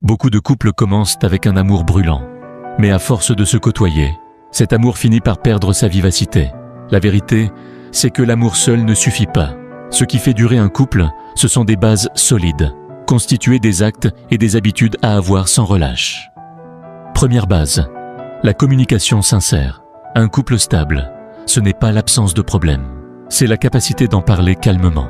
Beaucoup de couples commencent avec un amour brûlant. Mais à force de se côtoyer, cet amour finit par perdre sa vivacité. La vérité, c'est que l'amour seul ne suffit pas. Ce qui fait durer un couple, ce sont des bases solides, constituées des actes et des habitudes à avoir sans relâche. Première base, la communication sincère. Un couple stable, ce n'est pas l'absence de problème, c'est la capacité d'en parler calmement.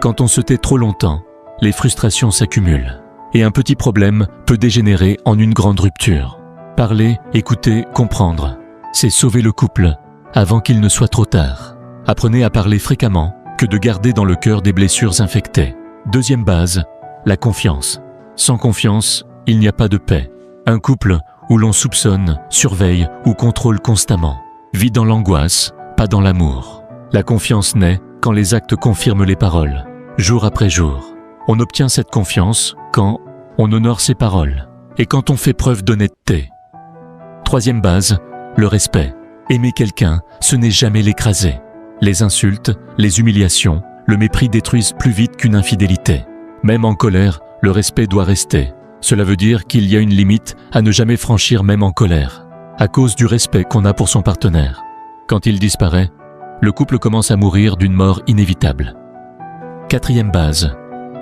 Quand on se tait trop longtemps, les frustrations s'accumulent et un petit problème peut dégénérer en une grande rupture. Parler, écouter, comprendre, c'est sauver le couple avant qu'il ne soit trop tard. Apprenez à parler fréquemment que de garder dans le cœur des blessures infectées. Deuxième base, la confiance. Sans confiance, il n'y a pas de paix. Un couple où l'on soupçonne, surveille ou contrôle constamment vit dans l'angoisse, pas dans l'amour. La confiance naît quand les actes confirment les paroles, jour après jour. On obtient cette confiance quand on honore ses paroles et quand on fait preuve d'honnêteté. Troisième base, le respect. Aimer quelqu'un, ce n'est jamais l'écraser. Les insultes, les humiliations, le mépris détruisent plus vite qu'une infidélité. Même en colère, le respect doit rester. Cela veut dire qu'il y a une limite à ne jamais franchir même en colère, à cause du respect qu'on a pour son partenaire. Quand il disparaît, le couple commence à mourir d'une mort inévitable. Quatrième base,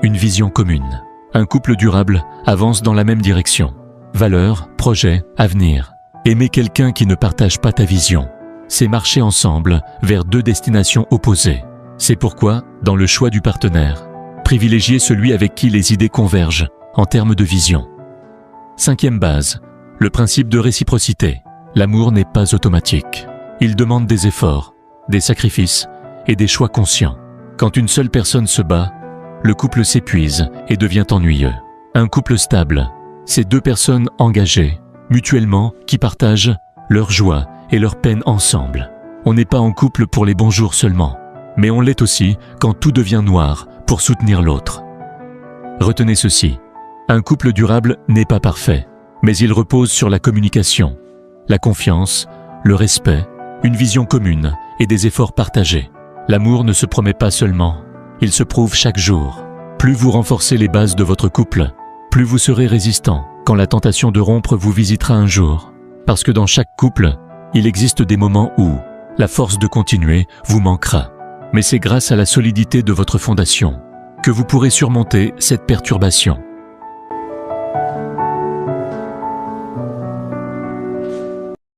une vision commune. Un couple durable avance dans la même direction. Valeurs, projets, avenir. Aimer quelqu'un qui ne partage pas ta vision, c'est marcher ensemble vers deux destinations opposées. C'est pourquoi, dans le choix du partenaire, privilégiez celui avec qui les idées convergent en termes de vision. Cinquième base, le principe de réciprocité. L'amour n'est pas automatique. Il demande des efforts, des sacrifices et des choix conscients. Quand une seule personne se bat, le couple s'épuise et devient ennuyeux. Un couple stable, c'est deux personnes engagées, mutuellement, qui partagent leur joie et leur peine ensemble. On n'est pas en couple pour les bons jours seulement, mais on l'est aussi quand tout devient noir pour soutenir l'autre. Retenez ceci, un couple durable n'est pas parfait, mais il repose sur la communication, la confiance, le respect, une vision commune et des efforts partagés. L'amour ne se promet pas seulement, il se prouve chaque jour. Plus vous renforcez les bases de votre couple, plus vous serez résistant quand la tentation de rompre vous visitera un jour. Parce que dans chaque couple, il existe des moments où la force de continuer vous manquera. Mais c'est grâce à la solidité de votre fondation que vous pourrez surmonter cette perturbation.